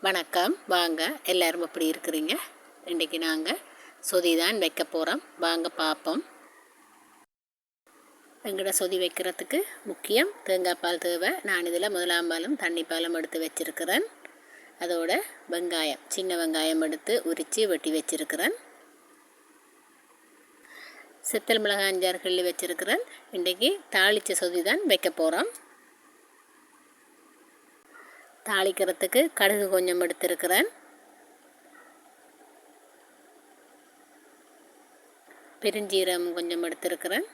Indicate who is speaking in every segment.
Speaker 1: வணக்கம். வாங்க, எல்லாரும் எப்படி இருக்கிறீங்க? இன்றைக்கி நாங்கள் சொதி தான் வைக்க போகிறோம். வாங்க பார்ப்போம். எங்கட சொதி வைக்கிறதுக்கு முக்கியம் தேங்காய் பால் தேவை. நான் இதில் முதலாம் பாலும் தண்ணி பாலும் எடுத்து வச்சுருக்கிறேன். அதோட வெங்காயம், சின்ன வெங்காயம் எடுத்து உரித்து வெட்டி வச்சுருக்கிறேன். சித்தல் மிளகாய் 5 கிள்ளி வச்சுருக்கிறேன். இன்றைக்கி தாளித்த சொதி தான் வைக்க போகிறோம். தாளிக்கிறதுக்கு கடுகு கொஞ்சம் எடுத்திருக்கிறேன். பெருஞ்சீரகம் கொஞ்சம் எடுத்திருக்கிறேன்.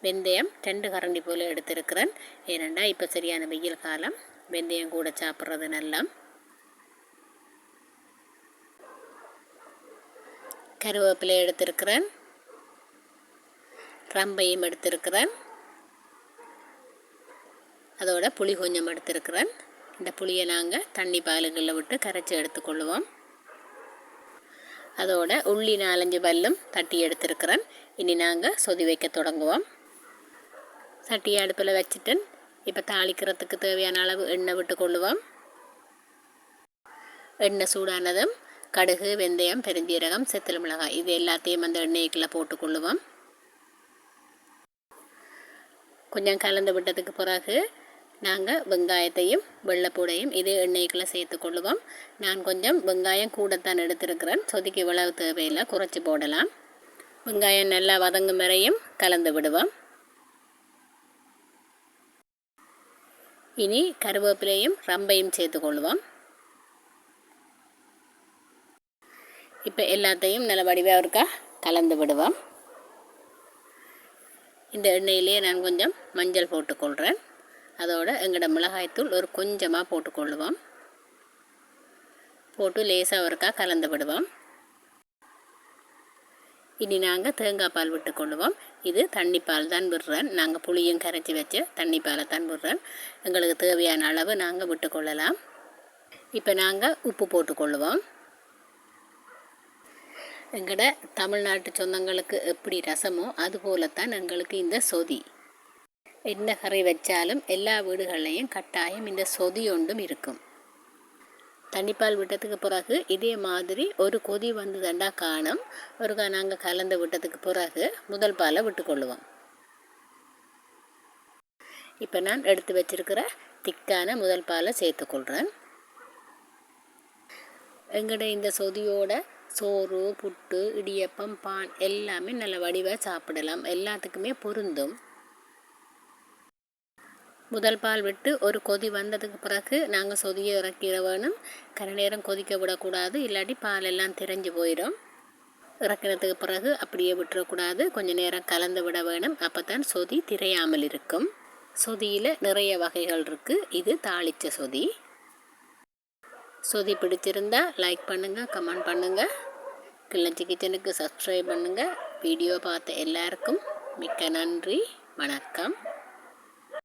Speaker 1: வெந்தயம் 2 கரண்டி போல் எடுத்திருக்கிறேன். ஏனெண்டா இப்போ சரியான வெயில் காலம், வெந்தயம் கூட சாப்பிட்றது நல்லா. கருவேப்பிலை எடுத்திருக்கிறேன். ரம்பையும் எடுத்திருக்கிறேன். அதோட புளி கொஞ்சம் எடுத்துருக்கிறேன். இந்த புளியை நாங்கள் தண்ணி பாலுகளில் விட்டு கரைச்சி எடுத்துக்கொள்ளுவோம். அதோட உள்ளி 4-5 பல்லும் தட்டி எடுத்துருக்கிறேன். இனி நாங்கள் சொதி வைக்க தொடங்குவோம். சட்டியை அடுப்பில் வச்சுட்டு இப்போ தாளிக்கிறதுக்கு தேவையான அளவு எண்ணெய் விட்டு கொள்ளுவோம். எண்ணெய் சூடானதும் கடுகு, வெந்தயம், பெருஞ்சீரகம், சித்தல் மிளகாய் இது எல்லாத்தையும் அந்த எண்ணெய்க்குள்ளே போட்டுக்கொள்ளுவோம். கொஞ்சம் கலந்து விட்டதுக்கு பிறகு நாங்கள் வெங்காயத்தையும் வெள்ளைப்பூடையும் இதே எண்ணெய்க்குள்ளே சேர்த்து கொள்ளுவோம். நான் கொஞ்சம் வெங்காயம் கூடத்தான் எடுத்திருக்கிறேன். சொதிக்கு இவ்வளவு தேவையில்லை, குறைச்சி போடலாம். வெங்காயம் நல்லா வதங்கும் வரையும் கலந்து விடுவோம். இனி கருவேப்பிலையும் ரம்பையும் சேர்த்து கொள்ளுவோம். இப்போ எல்லாத்தையும் நல்ல வடிவாக இருக்கா கலந்து விடுவோம். இந்த எண்ணெயிலேயே நான் கொஞ்சம் மஞ்சள் போட்டுக்கொள்கிறேன். அதோட எங்களோட மிளகாய்த்தூள் ஒரு கொஞ்சமாக போட்டுக்கொள்ளுவோம். போட்டு லேசாக ஒருக்கா கலந்து விடுவோம். இனி நாங்கள் தேங்காய் பால் விட்டுக்கொள்ளுவோம். இது தண்ணி பால் தான் விடுறேன். நாங்கள் புளியும் கரைச்சி வச்சு தண்ணி பாலை தான் விடுறேன். எங்களுக்கு தேவையான அளவு நாங்கள் விட்டுக்கொள்ளலாம். இப்போ நாங்கள் உப்பு போட்டுக்கொள்ளுவோம். எங்களோட தமிழ்நாட்டு சொந்தங்களுக்கு எப்படி ரசமோ அதுபோலத்தான் எங்களுக்கு இந்த சொதி. என்ன கறி வச்சாலும் எல்லா வீடுகள்லையும் கட்டாயம் இந்த சொதி ஒன்றும் இருக்கும். தண்ணிப்பால் விட்டதுக்கு பிறகு இதே மாதிரி ஒரு கொதி வந்ததுண்டா காணும். ஒருக்கா நாங்கள் கலந்து விட்டதுக்கு பிறகு முதல் பாலை விட்டுக்கொள்ளுவோம். இப்போ நான் எடுத்து வச்சிருக்கிற திக்கான முதல் பாலை சேர்த்துக்கொள்கிறேன். எங்கட இந்த சொதியோட சோறு, புட்டு, இடியப்பம், பான் எல்லாமே நல்ல வடிவாக சாப்பிடலாம். எல்லாத்துக்குமே பொருந்தும். முதல் பால் விட்டு ஒரு கொதி வந்ததுக்கு பிறகு நாங்கள் சொதியை இறக்கிற வேணும். கரை நேரம் கொதிக்க விடக்கூடாது, இல்லாட்டி பால் எல்லாம் திரைஞ்சு போயிடும். இறக்கினதுக்கு பிறகு அப்படியே விட்டுறக்கூடாது, கொஞ்சம் நேரம் கலந்து விட வேணும். அப்போ தான் சொதி திரையாமல் இருக்கும். சொதியில் நிறைய வகைகள் இருக்குது. இது தாளித்த சொதி. சொதி பிடிச்சிருந்தா லைக் பண்ணுங்கள், கமெண்ட் பண்ணுங்கள். கிளிநொச்சி கிச்சனுக்கு சப்ஸ்கிரைப் பண்ணுங்கள். வீடியோ பார்த்த எல்லாருக்கும் மிக்க நன்றி. வணக்கம்.